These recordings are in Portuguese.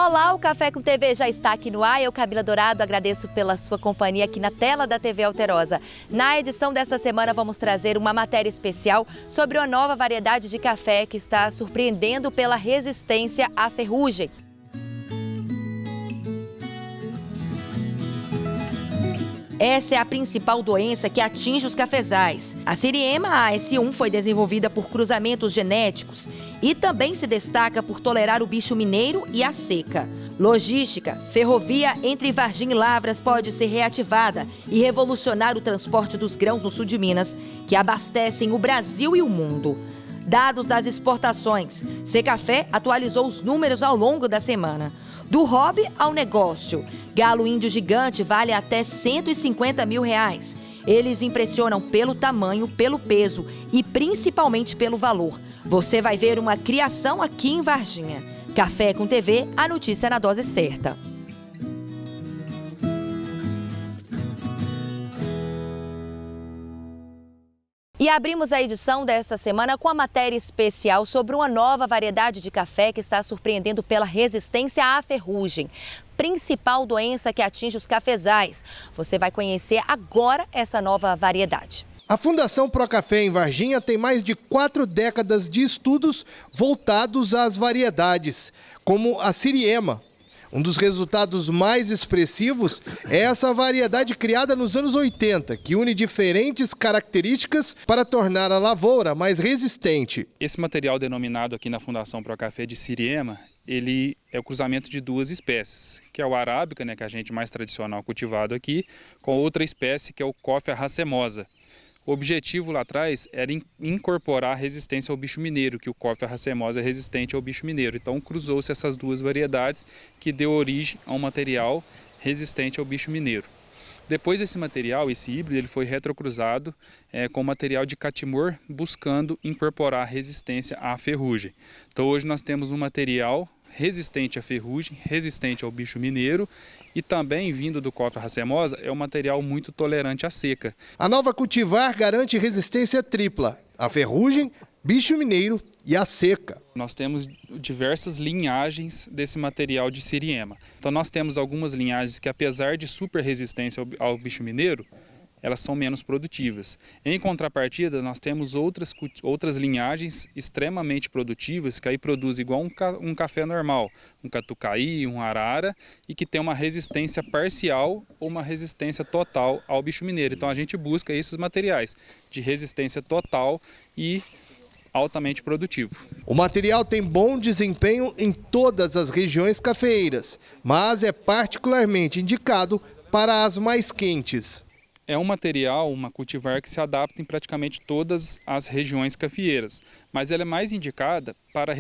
Olá, o Café com TV já está aqui no ar. Eu, Camila Dourado, agradeço pela sua companhia aqui na tela da TV Alterosa. Na edição desta semana vamos trazer uma matéria especial sobre uma nova variedade de café que está surpreendendo pela resistência à ferrugem. Essa é a principal doença que atinge os cafezais. A Siriema AS1 foi desenvolvida por cruzamentos genéticos e também se destaca por tolerar o bicho mineiro e a seca. Logística: ferrovia entre Varginha e Lavras pode ser reativada e revolucionar o transporte dos grãos no sul de Minas, que abastecem o Brasil e o mundo. Dados das exportações. Secafé atualizou os números ao longo da semana. Do hobby ao negócio. Galo índio gigante vale até R$150 mil. Eles impressionam pelo tamanho, pelo peso e principalmente pelo valor. Você vai ver uma criação aqui em Varginha. Café com TV, a notícia na dose certa. E abrimos a edição desta semana com a matéria especial sobre uma nova variedade de café que está surpreendendo pela resistência à ferrugem, principal doença que atinge os cafezais. Você vai conhecer agora essa nova variedade. A Fundação Procafé em Varginha tem mais de 4 décadas de estudos voltados às variedades, como a Siriema. Um dos resultados mais expressivos é essa variedade criada nos anos 80, que une diferentes características para tornar a lavoura mais resistente. Esse material denominado aqui na Fundação Procafé de Siriema, ele é o cruzamento de duas espécies, que é o arábica, que é a gente mais tradicional cultivado aqui, com outra espécie que é o Coffea racemosa. O objetivo lá atrás era incorporar a resistência ao bicho mineiro, que o Coffea racemosa é resistente ao bicho mineiro. Então cruzou-se essas duas variedades que deu origem a um material resistente ao bicho mineiro. Depois desse material, esse híbrido, ele foi retrocruzado com material de catimor, buscando incorporar resistência à ferrugem. Então hoje nós temos um material resistente à ferrugem, resistente ao bicho mineiro e também, vindo do Coffea racemosa, é um material muito tolerante à seca. A nova cultivar garante resistência tripla: à ferrugem, bicho mineiro e à seca. Nós temos diversas linhagens desse material de Siriema. Então nós temos algumas linhagens que, apesar de super resistência ao bicho mineiro, elas são menos produtivas. Em contrapartida, nós temos outras linhagens extremamente produtivas, que aí produzem igual um café normal, um catucaí, um arara, e que tem uma resistência parcial ou uma resistência total ao bicho mineiro. Então a gente busca esses materiais de resistência total e altamente produtivo. O material tem bom desempenho em todas as regiões cafeeiras, mas é particularmente indicado para as mais quentes. É um material, uma cultivar que se adapta em praticamente todas as regiões cafeeiras, mas ela é mais indicada para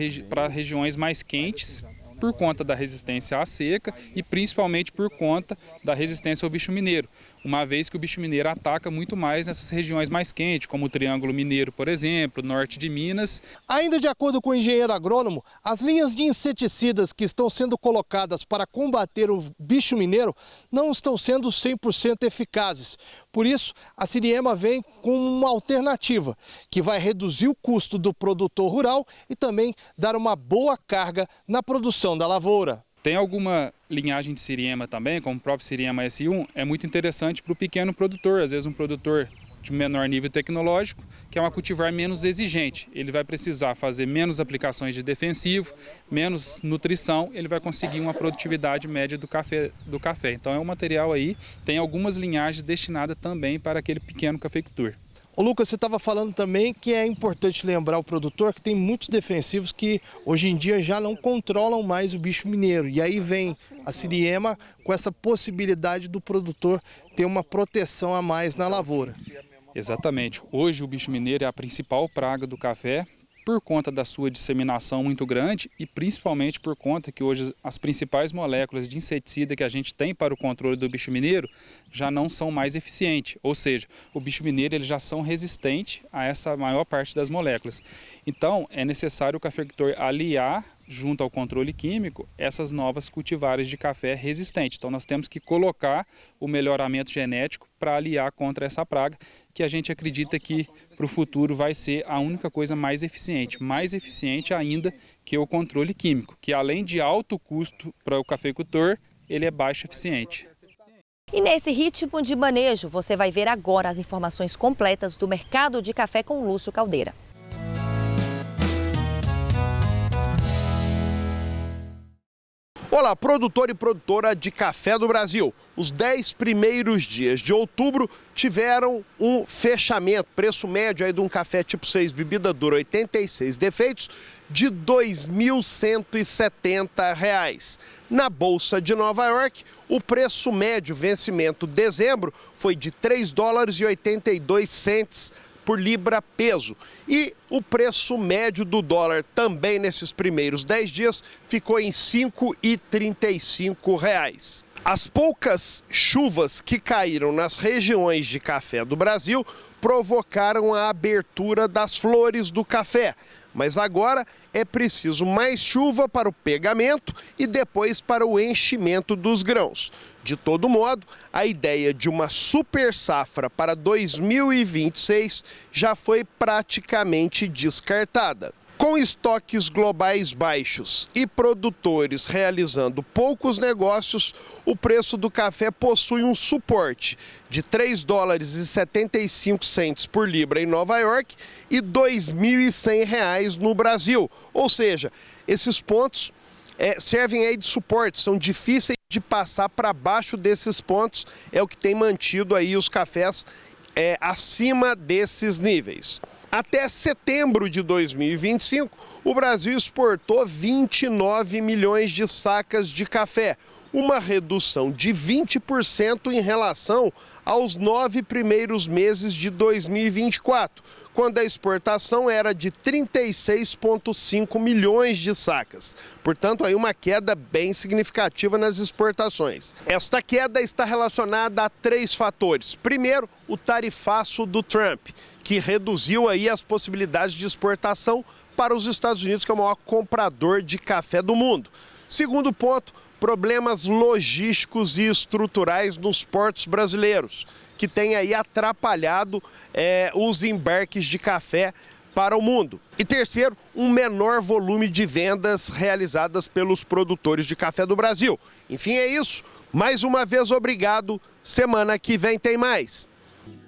regiões mais quentes, por conta da resistência à seca e principalmente por conta da resistência ao bicho mineiro, uma vez que o bicho mineiro ataca muito mais nessas regiões mais quentes, como o Triângulo Mineiro, por exemplo, norte de Minas. Ainda de acordo com o engenheiro agrônomo, as linhas de inseticidas que estão sendo colocadas para combater o bicho mineiro não estão sendo 100% eficazes. Por isso, a Siriema vem com uma alternativa que vai reduzir o custo do produtor rural e também dar uma boa carga na produção da lavoura. Tem alguma linhagem de Siriema também, como o próprio Siriema S1, é muito interessante para o pequeno produtor, às vezes um produtor de menor nível tecnológico, que é uma cultivar menos exigente. Ele vai precisar fazer menos aplicações de defensivo, menos nutrição, ele vai conseguir uma produtividade média do café. Então é um material aí, tem algumas linhagens destinadas também para aquele pequeno cafeicultor. Ô Lucas, você estava falando também que é importante lembrar o produtor que tem muitos defensivos que hoje em dia já não controlam mais o bicho mineiro. E aí vem a Siriema com essa possibilidade do produtor ter uma proteção a mais na lavoura. Exatamente. Hoje o bicho mineiro é a principal praga do café, por conta da sua disseminação muito grande e principalmente por conta que hoje as principais moléculas de inseticida que a gente tem para o controle do bicho mineiro já não são mais eficientes, ou seja, o bicho mineiro eles já são resistentes a essa maior parte das moléculas. Então é necessário o cafeicultor aliar junto ao controle químico, essas novas cultivares de café resistentes. Então nós temos que colocar o melhoramento genético para aliar contra essa praga, que a gente acredita que para o futuro vai ser a única coisa mais eficiente ainda que o controle químico, que além de alto custo para o cafeicultor, ele é baixo eficiente. E nesse ritmo de manejo, você vai ver agora as informações completas do mercado de café com Lúcio Caldeira. Olá, produtor e produtora de café do Brasil. Os 10 primeiros dias de outubro tiveram um fechamento, preço médio aí de um café tipo 6, bebida dura, 86 defeitos, de R$ 2.170. Na Bolsa de Nova York, o preço médio vencimento dezembro foi de $3,82 por libra peso. E o preço médio do dólar também nesses primeiros 10 dias ficou em R$ 5,35. As poucas chuvas que caíram nas regiões de café do Brasil provocaram a abertura das flores do café. Mas agora é preciso mais chuva para o pegamento e depois para o enchimento dos grãos. De todo modo, a ideia de uma super safra para 2026 já foi praticamente descartada. Com estoques globais baixos e produtores realizando poucos negócios, o preço do café possui um suporte de R$ 3,75 por libra em Nova York e R$ 2.100 no Brasil. Ou seja, esses pontos servem aí de suporte, são difíceis de passar para baixo desses pontos, é o que tem mantido aí os cafés acima desses níveis. Até setembro de 2025, o Brasil exportou 29 milhões de sacas de café, uma redução de 20% em relação aos 9 primeiros meses de 2024, quando a exportação era de 36,5 milhões de sacas. Portanto, aí uma queda bem significativa nas exportações. Esta queda está relacionada a 3 fatores. Primeiro, o tarifaço do Trump, que reduziu aí as possibilidades de exportação para os Estados Unidos, que é o maior comprador de café do mundo. Segundo ponto, problemas logísticos e estruturais nos portos brasileiros, que tem aí atrapalhado os embarques de café para o mundo. E terceiro, um menor volume de vendas realizadas pelos produtores de café do Brasil. Enfim, é isso. Mais uma vez, obrigado. Semana que vem tem mais.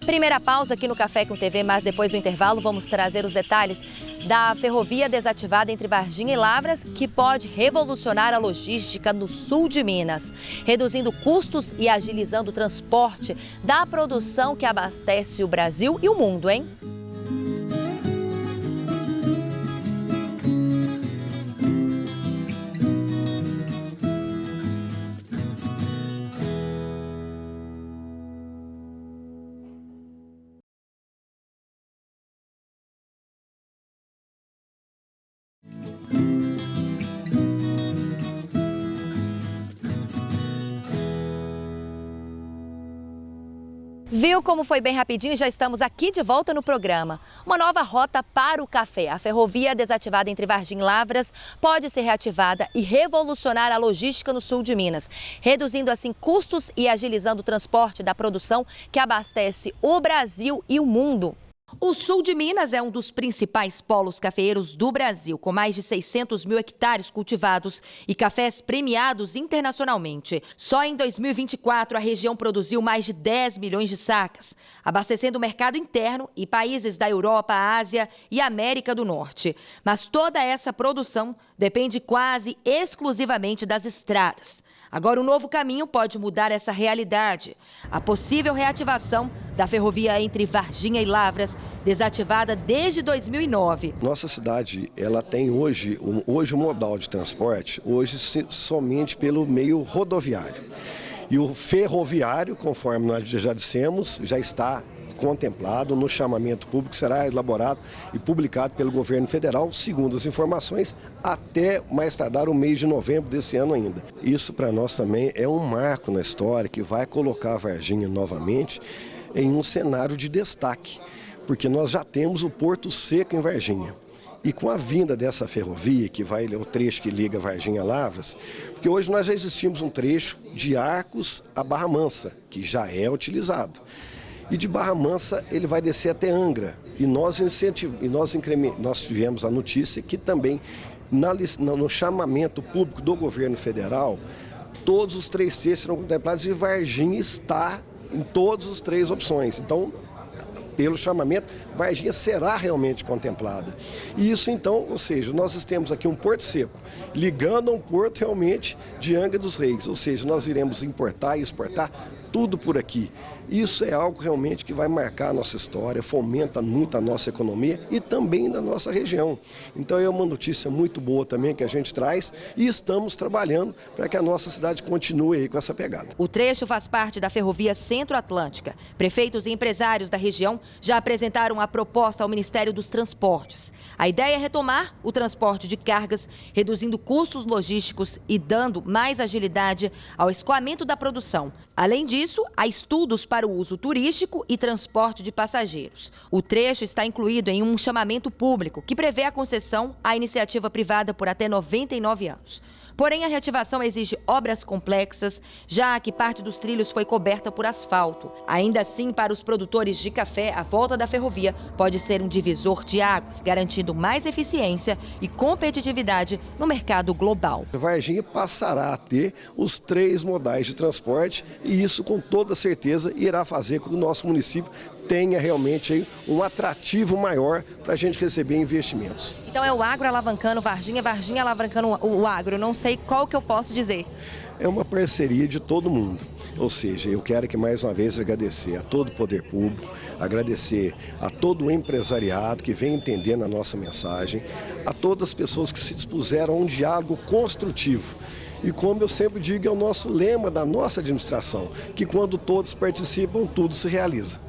Primeira pausa aqui no Café com TV, mas depois do intervalo vamos trazer os detalhes da ferrovia desativada entre Varginha e Lavras, que pode revolucionar a logística no sul de Minas, reduzindo custos e agilizando o transporte da produção que abastece o Brasil e o mundo, hein? Viu como foi bem rapidinho? Já estamos aqui de volta no programa. Uma nova rota para o café. A ferrovia desativada entre Varginha e Lavras pode ser reativada e revolucionar a logística no sul de Minas, reduzindo assim custos e agilizando o transporte da produção que abastece o Brasil e o mundo. O sul de Minas é um dos principais polos cafeeiros do Brasil, com mais de 600 mil hectares cultivados e cafés premiados internacionalmente. Só em 2024, a região produziu mais de 10 milhões de sacas, abastecendo o mercado interno e países da Europa, Ásia e América do Norte. Mas toda essa produção depende quase exclusivamente das estradas. Agora, um novo caminho pode mudar essa realidade. A possível reativação da ferrovia entre Varginha e Lavras, desativada desde 2009. Nossa cidade, ela tem hoje o modal de transporte, somente pelo meio rodoviário. E o ferroviário, conforme nós já dissemos, já está contemplado no chamamento público, será elaborado e publicado pelo governo federal, segundo as informações, até mais tardar o mês de novembro desse ano ainda. Isso para nós também é um marco na história que vai colocar a Varginha novamente em um cenário de destaque, porque nós já temos o Porto Seco em Varginha. E com a vinda dessa ferrovia, que vai o trecho que liga Varginha a Lavras, porque hoje nós já existimos um trecho de Arcos a Barra Mansa, que já é utilizado. E de Barra Mansa ele vai descer até Angra. E nós tivemos a notícia que também no chamamento público do governo federal, todos os 3 trechos serão contemplados e Varginha está em todas as 3 opções. Então, pelo chamamento, Varginha será realmente contemplada. E isso então, ou seja, nós temos aqui um porto seco, ligando a um porto realmente de Angra dos Reis, ou seja, nós iremos importar e exportar tudo por aqui. Isso é algo realmente que vai marcar a nossa história, fomenta muito a nossa economia e também da nossa região. Então é uma notícia muito boa também que a gente traz e estamos trabalhando para que a nossa cidade continue aí com essa pegada. O trecho faz parte da Ferrovia Centro-Atlântica. Prefeitos e empresários da região já apresentaram a proposta ao Ministério dos Transportes. A ideia é retomar o transporte de cargas, reduzindo custos logísticos e dando mais agilidade ao escoamento da produção. Além disso, há estudos para o uso turístico e transporte de passageiros. O trecho está incluído em um chamamento público que prevê a concessão à iniciativa privada por até 99 anos. Porém, a reativação exige obras complexas, já que parte dos trilhos foi coberta por asfalto. Ainda assim, para os produtores de café, a volta da ferrovia pode ser um divisor de águas, garantindo mais eficiência e competitividade no mercado global. Varginha passará a ter os 3 modais de transporte e isso, com toda certeza, irá fazer com que o nosso município tenha realmente aí um atrativo maior para a gente receber investimentos. Então é o agro alavancando Varginha, Varginha alavancando o agro. Não sei qual que eu posso dizer. É uma parceria de todo mundo. Ou seja, eu quero que mais uma vez agradecer a todo o poder público, agradecer a todo o empresariado que vem entendendo a nossa mensagem, a todas as pessoas que se dispuseram a um diálogo construtivo. E como eu sempre digo, é o nosso lema da nossa administração, que quando todos participam, tudo se realiza.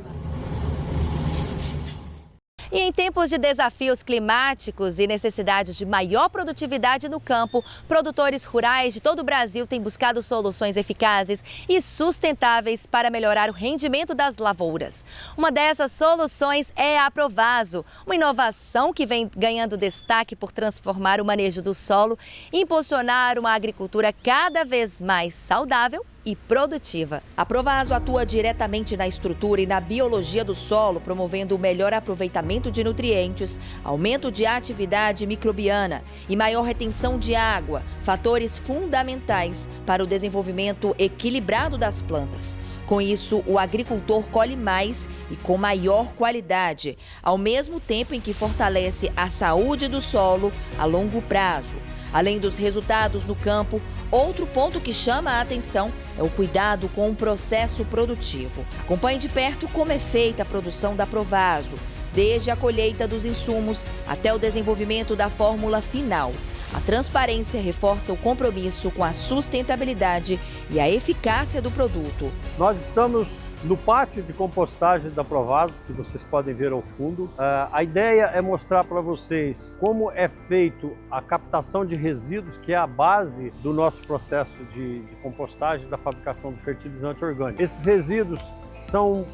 E em tempos de desafios climáticos e necessidades de maior produtividade no campo, produtores rurais de todo o Brasil têm buscado soluções eficazes e sustentáveis para melhorar o rendimento das lavouras. Uma dessas soluções é a Provaso, uma inovação que vem ganhando destaque por transformar o manejo do solo e impulsionar uma agricultura cada vez mais saudável e produtiva. A Provaso atua diretamente na estrutura e na biologia do solo, promovendo o melhor aproveitamento de nutrientes, aumento de atividade microbiana e maior retenção de água, fatores fundamentais para o desenvolvimento equilibrado das plantas. Com isso, o agricultor colhe mais e com maior qualidade, ao mesmo tempo em que fortalece a saúde do solo a longo prazo. Além dos resultados no campo, outro ponto que chama a atenção é o cuidado com o processo produtivo. Acompanhe de perto como é feita a produção da Provaso, desde a colheita dos insumos até o desenvolvimento da fórmula final. A transparência reforça o compromisso com a sustentabilidade e a eficácia do produto. Nós estamos no pátio de compostagem da Provaso, que vocês podem ver ao fundo. A ideia é mostrar para vocês como é feito a captação de resíduos, que é a base do nosso processo de compostagem da fabricação do fertilizante orgânico. Esses resíduos são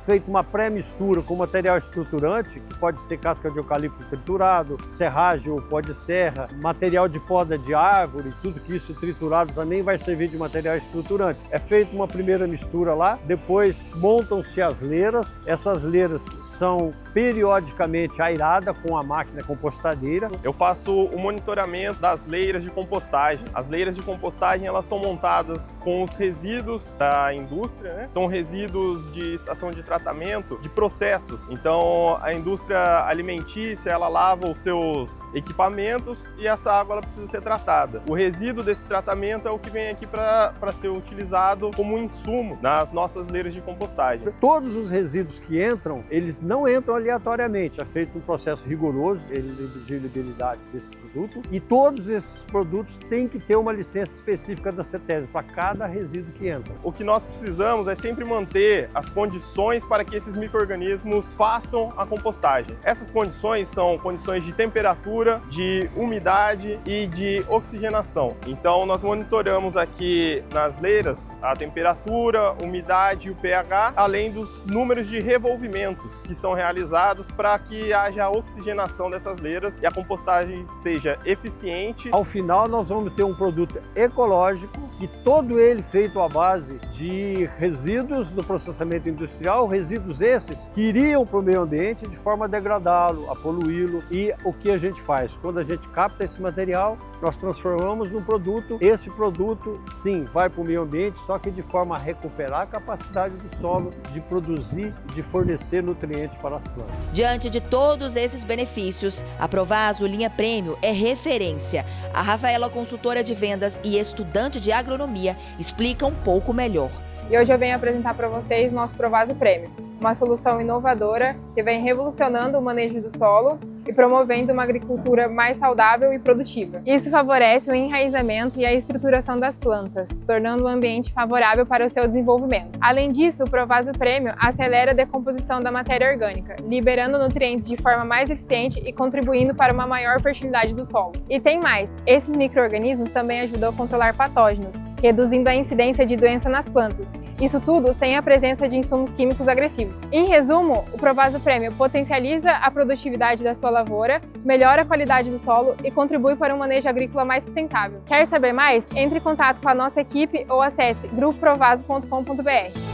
feito uma pré-mistura com material estruturante, que pode ser casca de eucalipto triturado, serragem ou pó de serra, material de poda de árvore, tudo que isso triturado também vai servir de material estruturante. É feita uma primeira mistura lá, depois montam-se as leiras. Essas leiras são periodicamente airadas com a máquina compostadeira. Eu faço o monitoramento das leiras de compostagem. As leiras de compostagem, elas são montadas com os resíduos da indústria, né? São resíduos de estação de tratamento de processos. Então, a indústria alimentícia, ela lava os seus equipamentos e essa água ela precisa ser tratada. O resíduo desse tratamento é o que vem aqui para ser utilizado como insumo nas nossas leiras de compostagem. Todos os resíduos que entram, eles não entram aleatoriamente. É feito um processo rigoroso de elegibilidade desse produto e todos esses produtos têm que ter uma licença específica da CETESB para cada resíduo que entra. O que nós precisamos é sempre manter ter as condições para que esses micro-organismos façam a compostagem. Essas condições são condições de temperatura, de umidade e de oxigenação. Então nós monitoramos aqui nas leiras a temperatura, umidade e o pH, além dos números de revolvimentos que são realizados para que haja a oxigenação dessas leiras e a compostagem seja eficiente. Ao final nós vamos ter um produto ecológico, que todo ele feito à base de resíduos do processamento industrial, resíduos esses que iriam para o meio ambiente de forma a degradá-lo, a poluí-lo. E o que a gente faz? Quando a gente capta esse material, nós transformamos num produto. Esse produto, sim, vai para o meio ambiente, só que de forma a recuperar a capacidade do solo de produzir, de fornecer nutrientes para as plantas. Diante de todos esses benefícios, a Provaso Linha Prêmio é referência. A Rafaela, consultora de vendas e estudante de agronomia, explica um pouco melhor. E hoje eu venho apresentar para vocês nosso Provaso Prêmio, uma solução inovadora que vem revolucionando o manejo do solo e promovendo uma agricultura mais saudável e produtiva. Isso favorece o enraizamento e a estruturação das plantas, tornando o ambiente favorável para o seu desenvolvimento. Além disso, o Provaso Prêmio acelera a decomposição da matéria orgânica, liberando nutrientes de forma mais eficiente e contribuindo para uma maior fertilidade do solo. E tem mais, esses micro-organismos também ajudam a controlar patógenos, reduzindo a incidência de doença nas plantas. Isso tudo sem a presença de insumos químicos agressivos. Em resumo, o Provaso Prêmio potencializa a produtividade da sua lavoura, melhora a qualidade do solo e contribui para um manejo agrícola mais sustentável. Quer saber mais? Entre em contato com a nossa equipe ou acesse grupoprovaso.com.br.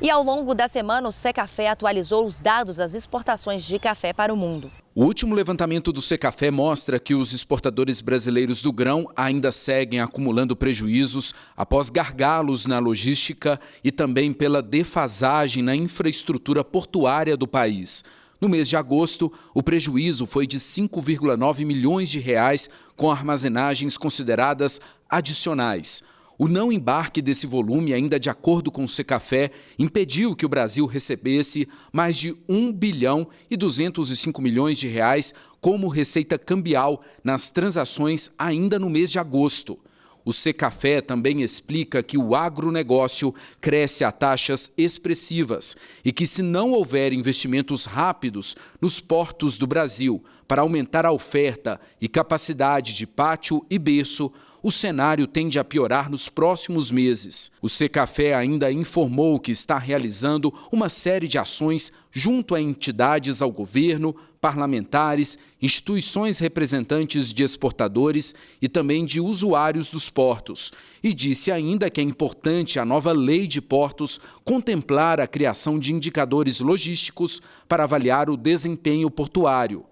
E ao longo da semana, o Secafé atualizou os dados das exportações de café para o mundo. O último levantamento do Secafé mostra que os exportadores brasileiros do grão ainda seguem acumulando prejuízos após gargalos na logística e também pela defasagem na infraestrutura portuária do país. No mês de agosto, o prejuízo foi de 5,9 milhões de reais, com armazenagens consideradas adicionais. O não embarque desse volume, ainda de acordo com o Secafé, impediu que o Brasil recebesse mais de 1 bilhão e 205 milhões de reais como receita cambial nas transações ainda no mês de agosto. O Secafé também explica que o agronegócio cresce a taxas expressivas e que, se não houver investimentos rápidos nos portos do Brasil para aumentar a oferta e capacidade de pátio e berço, o cenário tende a piorar nos próximos meses. O Secafé ainda informou que está realizando uma série de ações junto a entidades ao governo, parlamentares, instituições representantes de exportadores e também de usuários dos portos. E disse ainda que é importante a nova lei de portos contemplar a criação de indicadores logísticos para avaliar o desempenho portuário.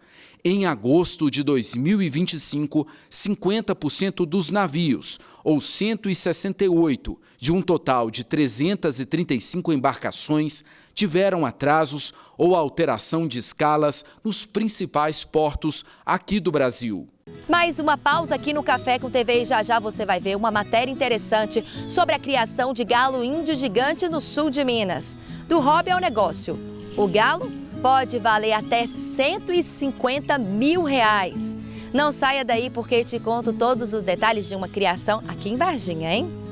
Em agosto de 2025, 50% dos navios, ou 168, de um total de 335 embarcações, tiveram atrasos ou alteração de escalas nos principais portos aqui do Brasil. Mais uma pausa aqui no Café com TV e já já você vai ver uma matéria interessante sobre a criação de galo índio gigante no sul de Minas. Do hobby ao negócio. O galo pode valer até 150 mil reais. Não saia daí porque te conto todos os detalhes de uma criação aqui em Varginha, hein?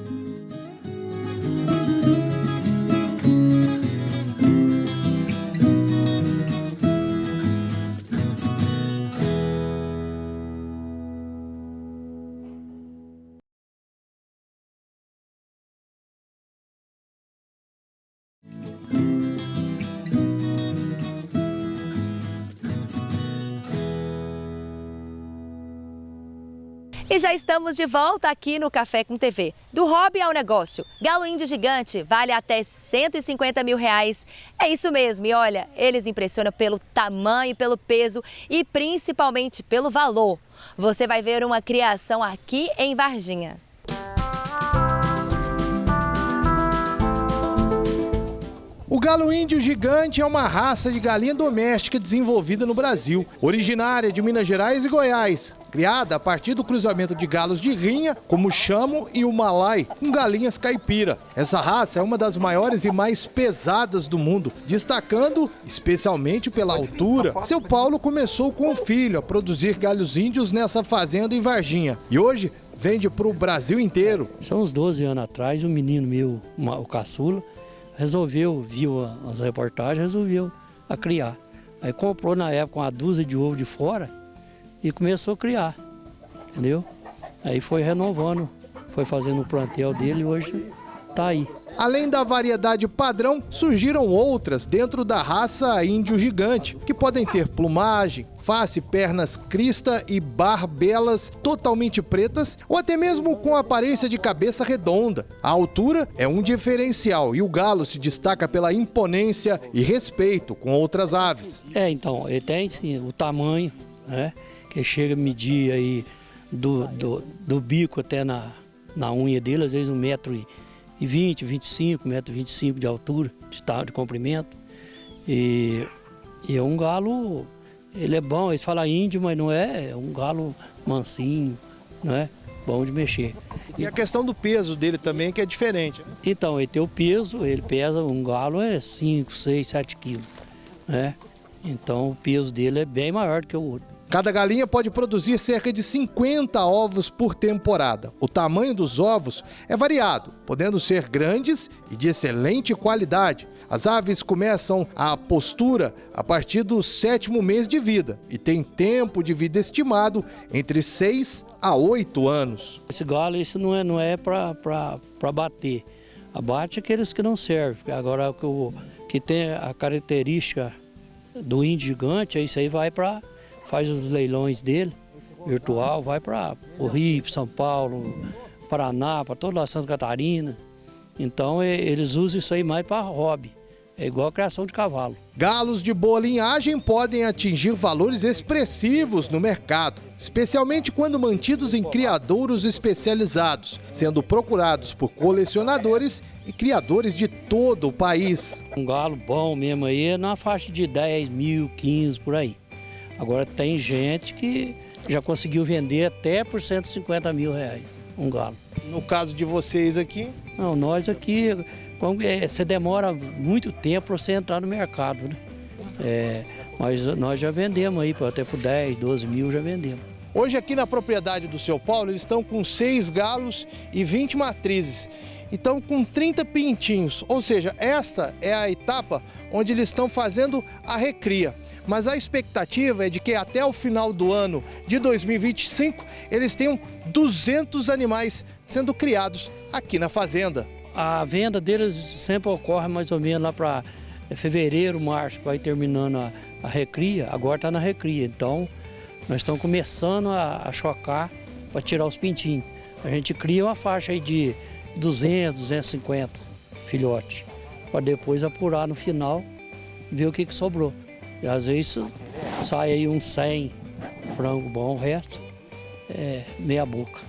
E já estamos de volta aqui no Café com TV. Do hobby ao negócio, galo índio gigante vale até 150 mil reais. É isso mesmo, e olha, eles impressionam pelo tamanho, pelo peso e principalmente pelo valor. Você vai ver uma criação aqui em Varginha. O galo índio gigante é uma raça de galinha doméstica desenvolvida no Brasil, originária de Minas Gerais e Goiás, criada a partir do cruzamento de galos de rinha, como o chamo e o malai, com galinhas caipira. Essa raça é uma das maiores e mais pesadas do mundo, destacando especialmente pela altura. Seu Paulo começou com o filho a produzir galhos índios nessa fazenda em Varginha e hoje vende para o Brasil inteiro. São uns 12 anos atrás, um menino meu, o caçula, viu as reportagens, resolveu a criar. Aí comprou na época uma dúzia de ovo de fora e começou a criar, entendeu? Aí foi renovando, foi fazendo o plantel dele e hoje está aí. Além da variedade padrão, surgiram outras dentro da raça índio gigante, que podem ter plumagem, face, pernas, crista e barbelas totalmente pretas ou até mesmo com aparência de cabeça redonda. A altura é um diferencial e o galo se destaca pela imponência e respeito com outras aves. Então, ele tem sim o tamanho, né, que chega a medir aí do bico até na unha dele, às vezes 1,20 m, 1,25 m de altura, de comprimento. E é um galo, ele é bom, ele fala índio, mas não é um galo mansinho, não é? Bom de mexer. E a questão do peso dele também, que é diferente, né? Então, ele tem o peso, ele pesa, um galo é 5, 6, 7 quilos, né? Então o peso dele é bem maior do que o outro. Cada galinha pode produzir cerca de 50 ovos por temporada. O tamanho dos ovos é variado, podendo ser grandes e de excelente qualidade. As aves começam a postura a partir do 7º mês de vida e tem tempo de vida estimado entre 6 a 8 anos. Esse galo, isso não é para bater. Abate aqueles que não servem. Agora, o que tem a característica do índio gigante, isso aí vai para... faz os leilões dele, virtual, vai para o Rio, São Paulo, Paraná, para toda a Santa Catarina. Então eles usam isso aí mais para hobby, é igual a criação de cavalo. Galos de boa linhagem podem atingir valores expressivos no mercado, especialmente quando mantidos em criadouros especializados, sendo procurados por colecionadores e criadores de todo o país. Um galo bom mesmo aí é na faixa de 10 mil, 15 por aí. Agora tem gente que já conseguiu vender até por 150 mil reais um galo. No caso de vocês aqui? Não, nós aqui, você demora muito tempo para você entrar no mercado, né? Mas nós já vendemos aí, até por 10, 12 mil já vendemos. Hoje aqui na propriedade do seu Paulo, eles estão com 6 galos e 20 matrizes. Estão com 30 pintinhos, ou seja, esta é a etapa onde eles estão fazendo a recria. Mas a expectativa é de que até o final do ano de 2025, eles tenham 200 animais sendo criados aqui na fazenda. A venda deles sempre ocorre mais ou menos lá para fevereiro, março, vai terminando a recria, agora está na recria. Então, nós estamos começando a chocar para tirar os pintinhos. A gente cria uma faixa aí de 200, 250 filhotes, para depois apurar no final e ver o que sobrou. E às vezes sai aí uns 100 frango bom, o resto é meia boca.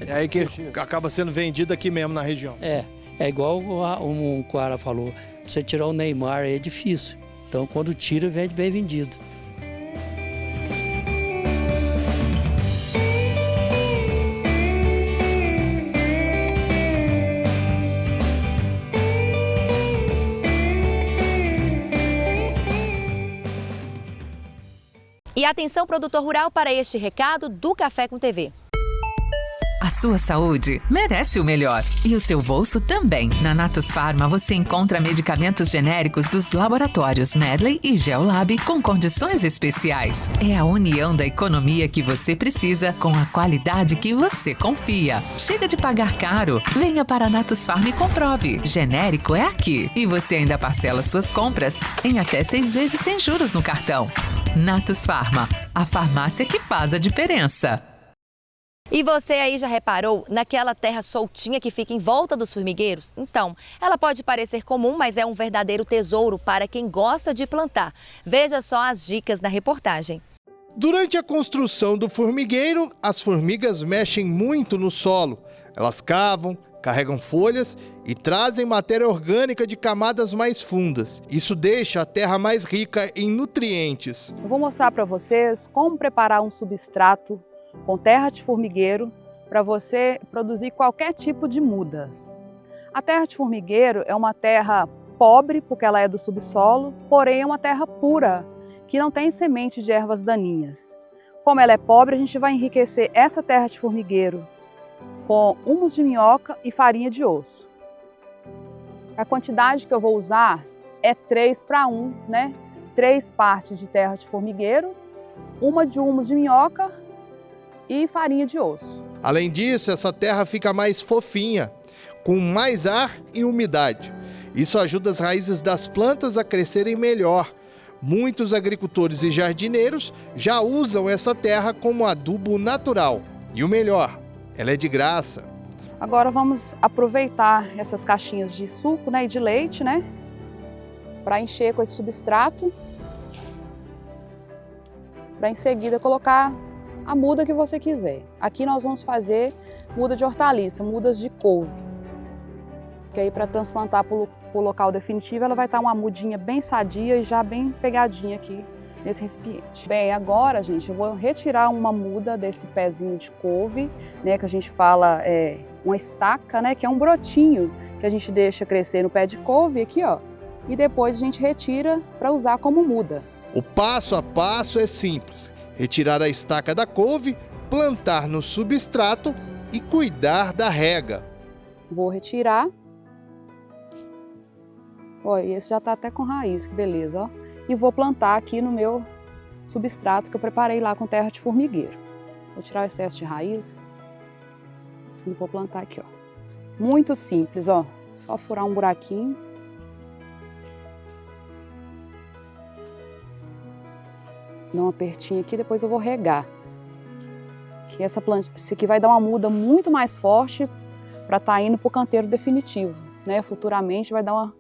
É aí que acaba sendo vendido aqui mesmo na região. É igual um cara falou, você tirar o Neymar aí é difícil. Então quando tira, vende bem vendido. E atenção, produtor rural, para este recado do Café com TV. A sua saúde merece o melhor e o seu bolso também. Na Natus Pharma você encontra medicamentos genéricos dos laboratórios Medley e Geolab com condições especiais. É a união da economia que você precisa com a qualidade que você confia. Chega de pagar caro. Venha para a Natus Pharma e comprove. Genérico é aqui. E você ainda parcela suas compras em até 6 vezes sem juros no cartão. Natus Pharma, a farmácia que faz a diferença. E você aí já reparou naquela terra soltinha que fica em volta dos formigueiros? Então, ela pode parecer comum, mas é um verdadeiro tesouro para quem gosta de plantar. Veja só as dicas na reportagem. Durante a construção do formigueiro, as formigas mexem muito no solo. Elas cavam, carregam folhas e trazem matéria orgânica de camadas mais fundas. Isso deixa a terra mais rica em nutrientes. Eu vou mostrar para vocês como preparar um substrato com terra de formigueiro para você produzir qualquer tipo de muda. A terra de formigueiro é uma terra pobre, porque ela é do subsolo, porém é uma terra pura, que não tem semente de ervas daninhas. Como ela é pobre, a gente vai enriquecer essa terra de formigueiro com humus de minhoca e farinha de osso. A quantidade que eu vou usar é 3:1, né? 3 partes de terra de formigueiro, 1 de humus de minhoca e farinha de osso. Além disso, essa terra fica mais fofinha, com mais ar e umidade. Isso ajuda as raízes das plantas a crescerem melhor. Muitos agricultores e jardineiros já usam essa terra como adubo natural. E o melhor, ela é de graça. Agora vamos aproveitar essas caixinhas de suco, né, e de leite, né, para encher com esse substrato, para em seguida colocar a muda que você quiser. Aqui nós vamos fazer muda de hortaliça, mudas de couve. Que aí para transplantar para o local definitivo, ela vai estar uma mudinha bem sadia e já bem pegadinha aqui nesse recipiente. Bem, agora, gente, eu vou retirar uma muda desse pezinho de couve, né, que a gente fala uma estaca, né, que é um brotinho que a gente deixa crescer no pé de couve aqui, ó, e depois a gente retira para usar como muda. O passo a passo é simples. Retirar a estaca da couve, plantar no substrato e cuidar da rega. Vou retirar. Ó, esse já está até com raiz, que beleza, ó. E vou plantar aqui no meu substrato que eu preparei lá com terra de formigueiro. Vou tirar o excesso de raiz e vou plantar aqui, ó. Muito simples, ó. Só furar um buraquinho. Dá um apertinho aqui, depois eu vou regar. Que essa planta, isso aqui vai dar uma muda muito mais forte para estar indo para o canteiro definitivo, né? Futuramente vai dar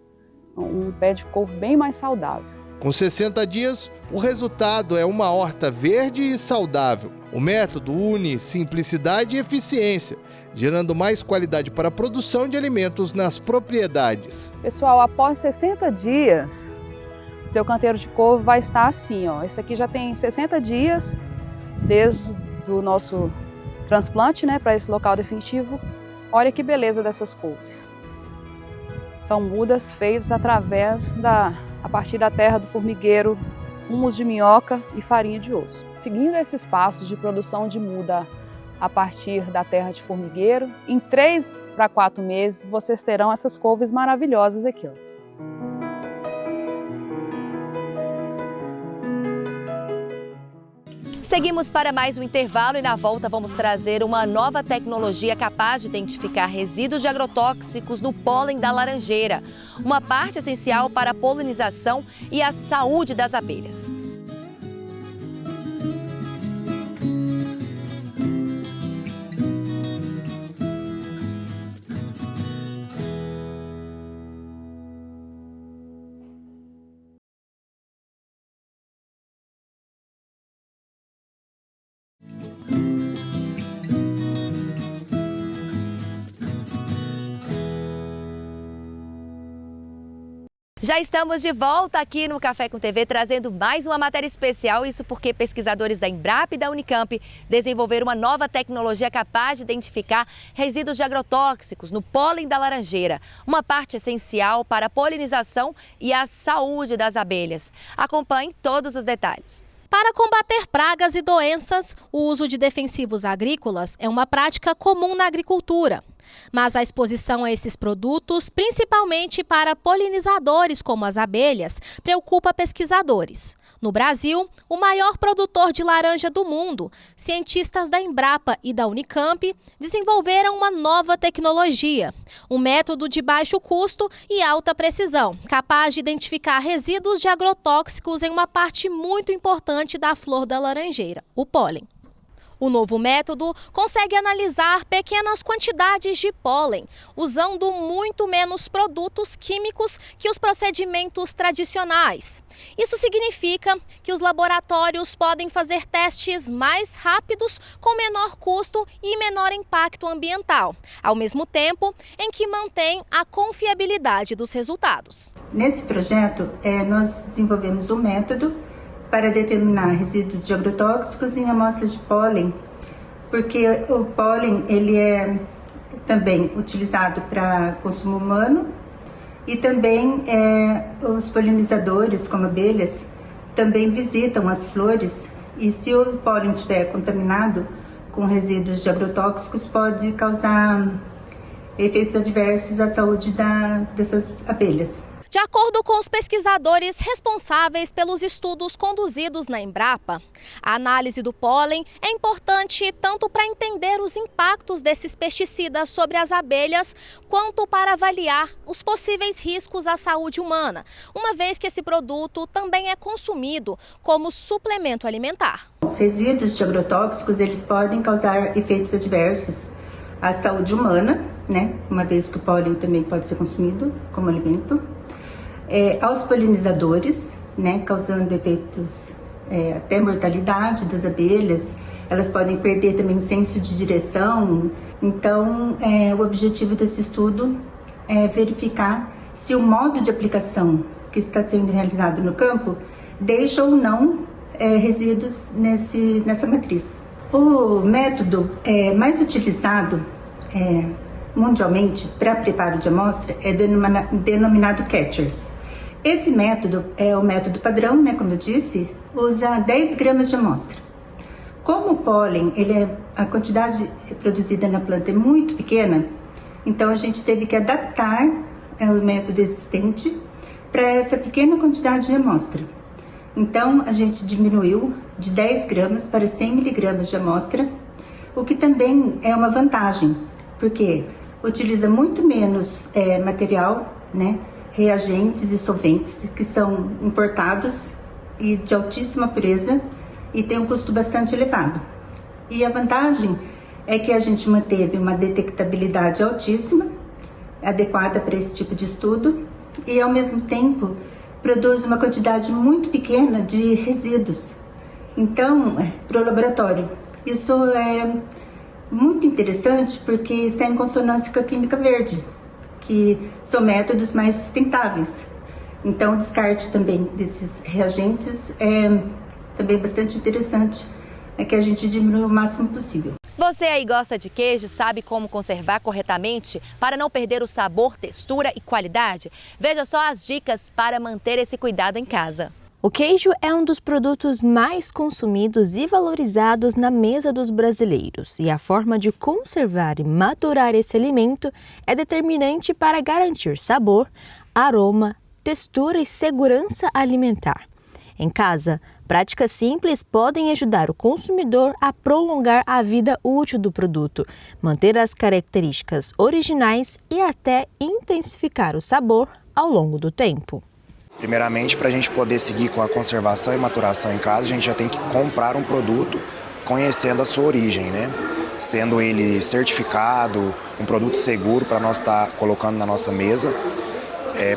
um pé de couve bem mais saudável. Com 60 dias, o resultado é uma horta verde e saudável. O método une simplicidade e eficiência, gerando mais qualidade para a produção de alimentos nas propriedades. Pessoal, após 60 dias, seu canteiro de couve vai estar assim, ó. Esse aqui já tem 60 dias desde o nosso transplante, né, para esse local definitivo. Olha que beleza dessas couves. São mudas feitas a partir da terra do formigueiro, humus de minhoca e farinha de osso. Seguindo esses passos de produção de muda a partir da terra de formigueiro, em 3 para 4 meses vocês terão essas couves maravilhosas aqui, ó. Seguimos para mais um intervalo e na volta vamos trazer uma nova tecnologia capaz de identificar resíduos de agrotóxicos no pólen da laranjeira, uma parte essencial para a polinização e a saúde das abelhas. Já estamos de volta aqui no Café com TV, trazendo mais uma matéria especial, isso porque pesquisadores da Embrapa e da Unicamp desenvolveram uma nova tecnologia capaz de identificar resíduos de agrotóxicos no pólen da laranjeira, uma parte essencial para a polinização e a saúde das abelhas. Acompanhe todos os detalhes. Para combater pragas e doenças, o uso de defensivos agrícolas é uma prática comum na agricultura. Mas a exposição a esses produtos, principalmente para polinizadores como as abelhas, preocupa pesquisadores. No Brasil, o maior produtor de laranja do mundo, cientistas da Embrapa e da Unicamp desenvolveram uma nova tecnologia, um método de baixo custo e alta precisão, capaz de identificar resíduos de agrotóxicos em uma parte muito importante da flor da laranjeira, o pólen. O novo método consegue analisar pequenas quantidades de pólen, usando muito menos produtos químicos que os procedimentos tradicionais. Isso significa que os laboratórios podem fazer testes mais rápidos, com menor custo e menor impacto ambiental, ao mesmo tempo em que mantém a confiabilidade dos resultados. Nesse projeto, nós desenvolvemos um método para determinar resíduos de agrotóxicos em amostras de pólen, porque o pólen ele é também utilizado para consumo humano e também os polinizadores, como abelhas, também visitam as flores e se o pólen estiver contaminado com resíduos de agrotóxicos pode causar efeitos adversos à saúde dessas abelhas. De acordo com os pesquisadores responsáveis pelos estudos conduzidos na Embrapa, a análise do pólen é importante tanto para entender os impactos desses pesticidas sobre as abelhas, quanto para avaliar os possíveis riscos à saúde humana, uma vez que esse produto também é consumido como suplemento alimentar. Os resíduos de agrotóxicos, eles podem causar efeitos adversos à saúde humana, né? Uma vez que o pólen também pode ser consumido como alimento. Aos polinizadores, né, causando efeitos, até mortalidade das abelhas. Elas podem perder também o senso de direção. Então, o objetivo desse estudo é verificar se o modo de aplicação que está sendo realizado no campo deixa ou não resíduos nessa matriz. O método mais utilizado mundialmente para preparo de amostra é denominado Catchers. Esse método é o método padrão, né, como eu disse, usa 10 gramas de amostra. Como o pólen, a quantidade produzida na planta é muito pequena, então a gente teve que adaptar o método existente para essa pequena quantidade de amostra. Então a gente diminuiu de 10 gramas para 100 miligramas de amostra, o que também é uma vantagem, porque utiliza muito menos material, né? Reagentes e solventes que são importados e de altíssima pureza e tem um custo bastante elevado. E a vantagem é que a gente manteve uma detectabilidade altíssima, adequada para esse tipo de estudo, e ao mesmo tempo produz uma quantidade muito pequena de resíduos. Então, para o laboratório, isso é muito interessante porque está em consonância com a química verde, que são métodos mais sustentáveis. Então, o descarte também desses reagentes é também bastante interessante, que a gente diminui o máximo possível. Você aí gosta de queijo, sabe como conservar corretamente para não perder o sabor, textura e qualidade? Veja só as dicas para manter esse cuidado em casa. O queijo é um dos produtos mais consumidos e valorizados na mesa dos brasileiros, e a forma de conservar e maturar esse alimento é determinante para garantir sabor, aroma, textura e segurança alimentar. Em casa, práticas simples podem ajudar o consumidor a prolongar a vida útil do produto, manter as características originais e até intensificar o sabor ao longo do tempo. Primeiramente, para a gente poder seguir com a conservação e maturação em casa, a gente já tem que comprar um produto conhecendo a sua origem, né? Sendo ele certificado, um produto seguro para nós estar colocando na nossa mesa.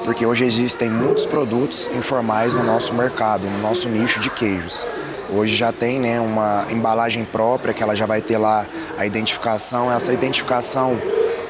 Porque hoje existem muitos produtos informais no nosso mercado, no nosso nicho de queijos. Hoje já tem, né, uma embalagem própria que ela já vai ter lá a identificação. Essa identificação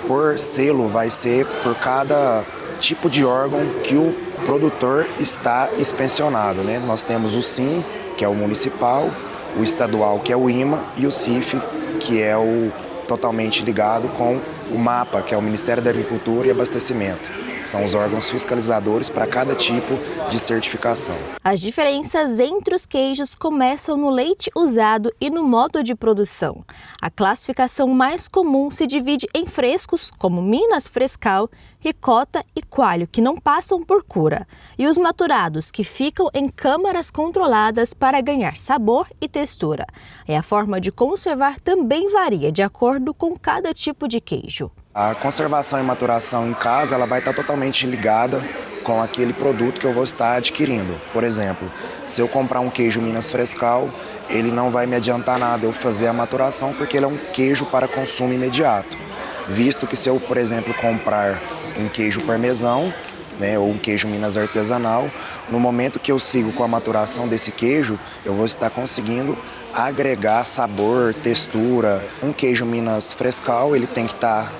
por selo vai ser por cada tipo de órgão que o produtor está inspecionado, né? Nós temos o SIM, que é o municipal, o estadual, que é o IMA, e o CIF, que é o totalmente ligado com o MAPA, que é o Ministério da Agricultura e Abastecimento. São os órgãos fiscalizadores para cada tipo de certificação. As diferenças entre os queijos começam no leite usado e no modo de produção. A classificação mais comum se divide em frescos, como Minas Frescal, ricota e coalho, que não passam por cura, e os maturados, que ficam em câmaras controladas para ganhar sabor e textura. E a forma de conservar também varia de acordo com cada tipo de queijo. A conservação e maturação em casa ela vai estar totalmente ligada com aquele produto que eu vou estar adquirindo. Por exemplo, se eu comprar um queijo Minas Frescal, ele não vai me adiantar nada eu fazer a maturação, porque ele é um queijo para consumo imediato. Visto que se eu, por exemplo, comprar um queijo parmesão, né, ou um queijo Minas artesanal, no momento que eu sigo com a maturação desse queijo, eu vou estar conseguindo agregar sabor, textura. Um queijo Minas Frescal, ele tem que estar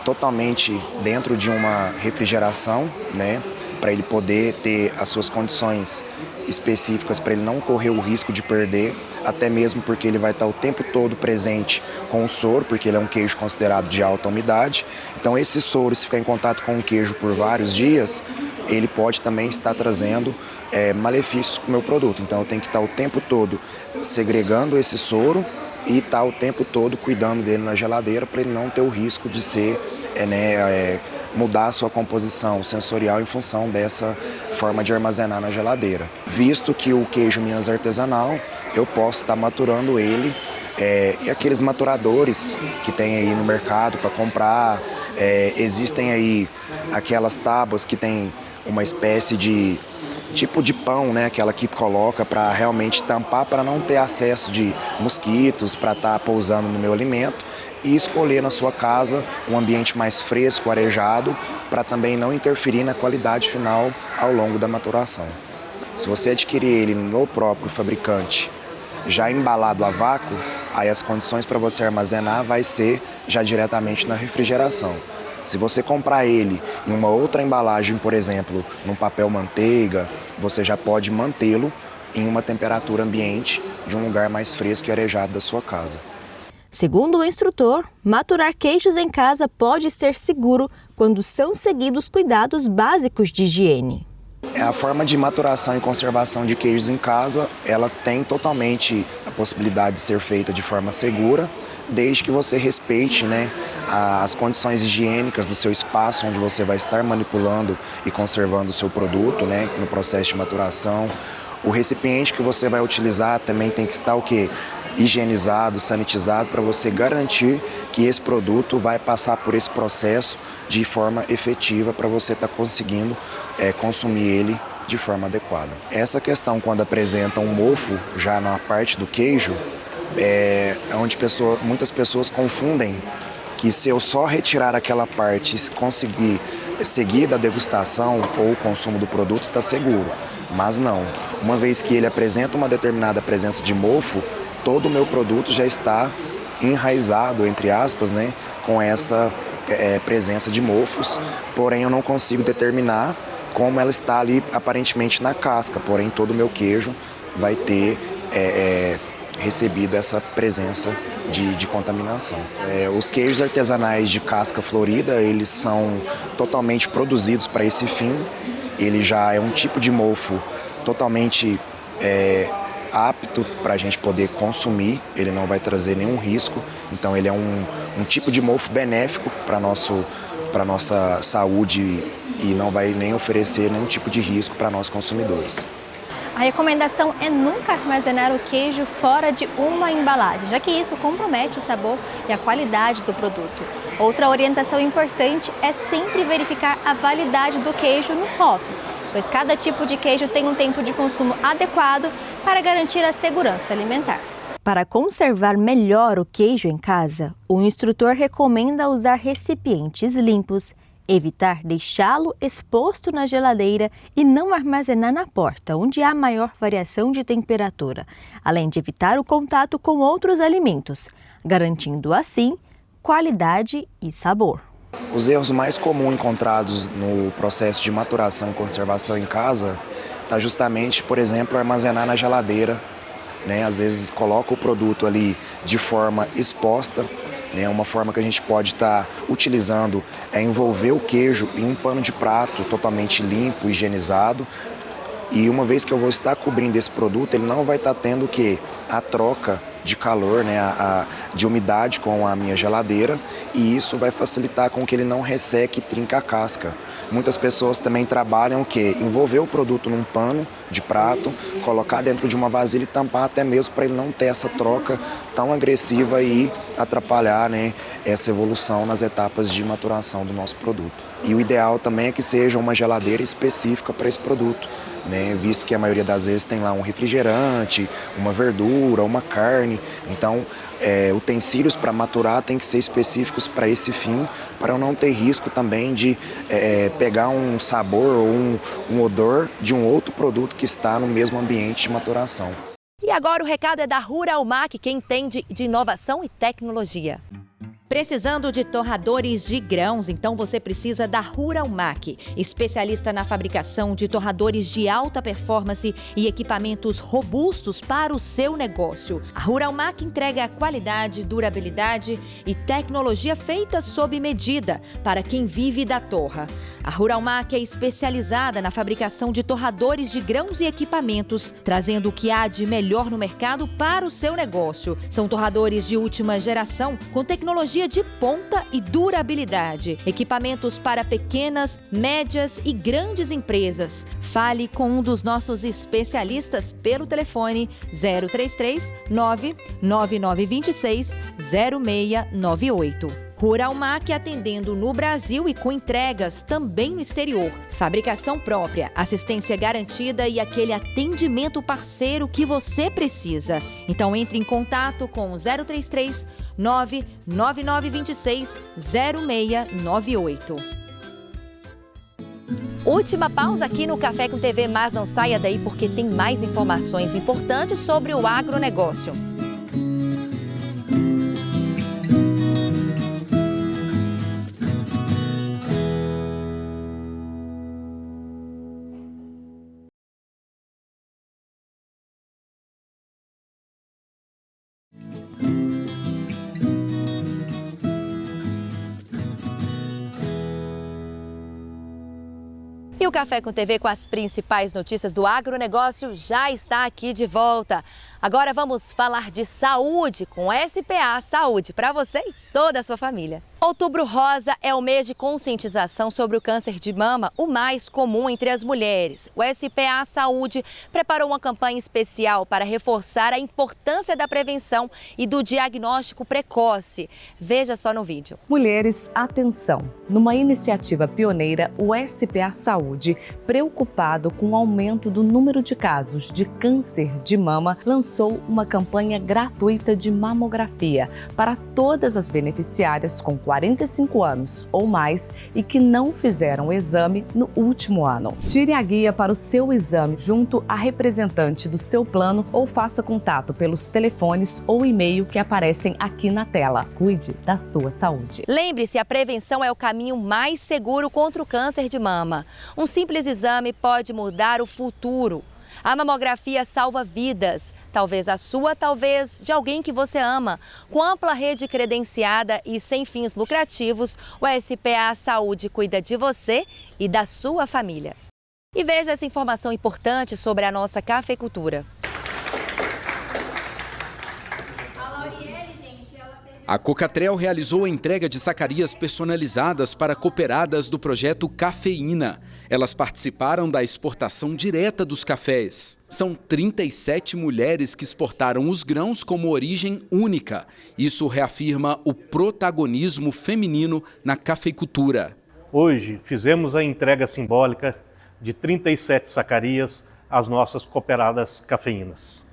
totalmente dentro de uma refrigeração, né, para ele poder ter as suas condições específicas, para ele não correr o risco de perder, até mesmo porque ele vai estar o tempo todo presente com o soro, porque ele é um queijo considerado de alta umidade. Então esse soro, se ficar em contato com o queijo por vários dias, ele pode também estar trazendo malefícios para o meu produto. Então eu tenho que estar o tempo todo segregando esse soro e estar o tempo todo cuidando dele na geladeira para ele não ter o risco de ser, mudar a sua composição sensorial em função dessa forma de armazenar na geladeira. Visto que o queijo Minas artesanal, eu posso estar maturando ele e aqueles maturadores que tem aí no mercado para comprar, existem aí aquelas tábuas que tem uma espécie de tipo de pão, né, aquela que coloca para realmente tampar, para não ter acesso de mosquitos, para estar pousando no meu alimento, e escolher na sua casa um ambiente mais fresco, arejado, para também não interferir na qualidade final ao longo da maturação. Se você adquirir ele no próprio fabricante, já embalado a vácuo, aí as condições para você armazenar vai ser já diretamente na refrigeração. Se você comprar ele em uma outra embalagem, por exemplo, num papel manteiga, você já pode mantê-lo em uma temperatura ambiente de um lugar mais fresco e arejado da sua casa. Segundo o instrutor, maturar queijos em casa pode ser seguro quando são seguidos cuidados básicos de higiene. A forma de maturação e conservação de queijos em casa, ela tem totalmente a possibilidade de ser feita de forma segura, desde que você respeite, as condições higiênicas do seu espaço onde você vai estar manipulando e conservando o seu produto, no processo de maturação. O recipiente que você vai utilizar também tem que estar higienizado, sanitizado, para você garantir que esse produto vai passar por esse processo de forma efetiva para você estar conseguindo consumir ele de forma adequada. Essa questão, quando apresenta um mofo já na parte do queijo, onde muitas pessoas confundem que se eu só retirar aquela parte e conseguir seguir da degustação ou o consumo do produto, está seguro. Mas não. Uma vez que ele apresenta uma determinada presença de mofo, todo o meu produto já está enraizado, entre aspas, com essa presença de mofos. Porém, eu não consigo determinar como ela está ali aparentemente na casca. Porém, todo o meu queijo vai ter recebido essa presença de contaminação. Os queijos artesanais de casca florida, eles são totalmente produzidos para esse fim. Ele já é um tipo de mofo totalmente apto para a gente poder consumir, ele não vai trazer nenhum risco, então ele é um tipo de mofo benéfico para nossa saúde e não vai nem oferecer nenhum tipo de risco para nós consumidores. A recomendação é nunca armazenar o queijo fora de uma embalagem, já que isso compromete o sabor e a qualidade do produto. Outra orientação importante é sempre verificar a validade do queijo no rótulo, pois cada tipo de queijo tem um tempo de consumo adequado para garantir a segurança alimentar. Para conservar melhor o queijo em casa, o instrutor recomenda usar recipientes limpos, evitar deixá-lo exposto na geladeira e não armazenar na porta, onde há maior variação de temperatura, além de evitar o contato com outros alimentos, garantindo assim qualidade e sabor. Os erros mais comuns encontrados no processo de maturação e conservação em casa está justamente, por exemplo, armazenar na geladeira, Às vezes coloca o produto ali de forma exposta. Uma forma que a gente pode estar utilizando é envolver o queijo em um pano de prato totalmente limpo, higienizado. E uma vez que eu vou estar cobrindo esse produto, ele não vai estar tendo a troca de calor, de umidade com a minha geladeira, e isso vai facilitar com que ele não resseque e trinca a casca. Muitas pessoas também trabalham envolver o produto num pano de prato, colocar dentro de uma vasilha e tampar, até mesmo para ele não ter essa troca tão agressiva e atrapalhar essa evolução nas etapas de maturação do nosso produto. E o ideal também é que seja uma geladeira específica para esse produto, visto que a maioria das vezes tem lá um refrigerante, uma verdura, uma carne. Então, utensílios para maturar tem que ser específicos para esse fim, para eu não ter risco também de pegar um sabor ou um odor de um outro produto que está no mesmo ambiente de maturação. E agora o recado é da Ruralmac, que entende de inovação e tecnologia. Precisando de torradores de grãos? Então você precisa da Ruralmac, especialista na fabricação de torradores de alta performance e equipamentos robustos para o seu negócio. A Ruralmac entrega qualidade, durabilidade e tecnologia feita sob medida para quem vive da torra. A Ruralmac é especializada na fabricação de torradores de grãos e equipamentos, trazendo o que há de melhor no mercado para o seu negócio. São torradores de última geração com tecnologia de ponta e durabilidade. Equipamentos para pequenas, médias e grandes empresas. Fale com um dos nossos especialistas pelo telefone 033 99926 0698. Ruralmac atendendo no Brasil e com entregas também no exterior. Fabricação própria, assistência garantida e aquele atendimento parceiro que você precisa. Então entre em contato com 033 99926 0698. Última pausa aqui no Café com TV, mas não saia daí porque tem mais informações importantes sobre o agronegócio. E o Café com TV com as principais notícias do agronegócio já está aqui de volta. Agora vamos falar de saúde com SPA Saúde para você e toda a sua família. Outubro Rosa é o mês de conscientização sobre o câncer de mama, o mais comum entre as mulheres. O SPA Saúde preparou uma campanha especial para reforçar a importância da prevenção e do diagnóstico precoce. Veja só no vídeo. Mulheres, atenção! Numa iniciativa pioneira, o SPA Saúde, preocupado com o aumento do número de casos de câncer de mama, lançou uma campanha gratuita de mamografia para todas as beneficiárias com 45 anos ou mais e que não fizeram o exame no último ano. Tire a guia para o seu exame junto à representante do seu plano ou faça contato pelos telefones ou e-mail que aparecem aqui na tela. Cuide da sua saúde. Lembre-se, a prevenção é o caminho mais seguro contra o câncer de mama. Um simples exame pode mudar o futuro. A mamografia salva vidas, talvez a sua, talvez de alguém que você ama. Com ampla rede credenciada e sem fins lucrativos, o SPA Saúde cuida de você e da sua família. E veja essa informação importante sobre a nossa cafeicultura. A Cocatrel realizou a entrega de sacarias personalizadas para cooperadas do projeto Cafeína. Elas participaram da exportação direta dos cafés. São 37 mulheres que exportaram os grãos como origem única. Isso reafirma o protagonismo feminino na cafeicultura. Hoje fizemos a entrega simbólica de 37 sacarias às nossas cooperadas cafeínas.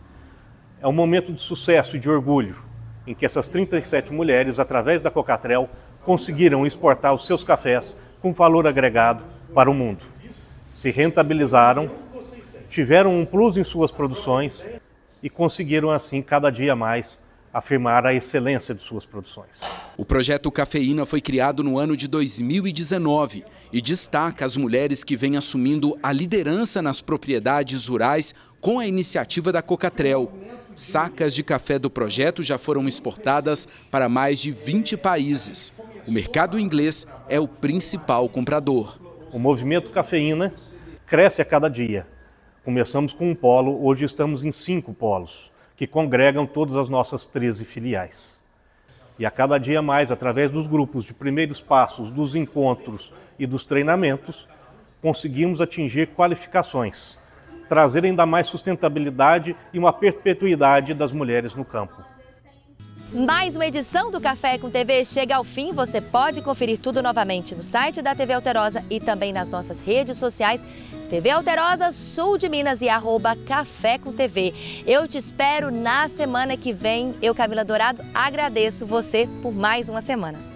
É um momento de sucesso e de orgulho, em que essas 37 mulheres, através da Cocatrel, conseguiram exportar os seus cafés com valor agregado para o mundo. Se rentabilizaram, tiveram um plus em suas produções e conseguiram, assim, cada dia mais, afirmar a excelência de suas produções. O projeto Cafeína foi criado no ano de 2019 e destaca as mulheres que vêm assumindo a liderança nas propriedades rurais com a iniciativa da Cocatrel. Sacas de café do projeto já foram exportadas para mais de 20 países. O mercado inglês é o principal comprador. O movimento Cafeína cresce a cada dia. Começamos com um polo, hoje estamos em 5 polos, que congregam todas as nossas 13 filiais. E a cada dia mais, através dos grupos de primeiros passos, dos encontros e dos treinamentos, conseguimos atingir qualificações, trazer ainda mais sustentabilidade e uma perpetuidade das mulheres no campo. Mais uma edição do Café com TV chega ao fim. Você pode conferir tudo novamente no site da TV Alterosa e também nas nossas redes sociais. TV Alterosa, Sul de Minas e @Café com TV. Eu te espero na semana que vem. Eu, Camila Dourado, agradeço você por mais uma semana.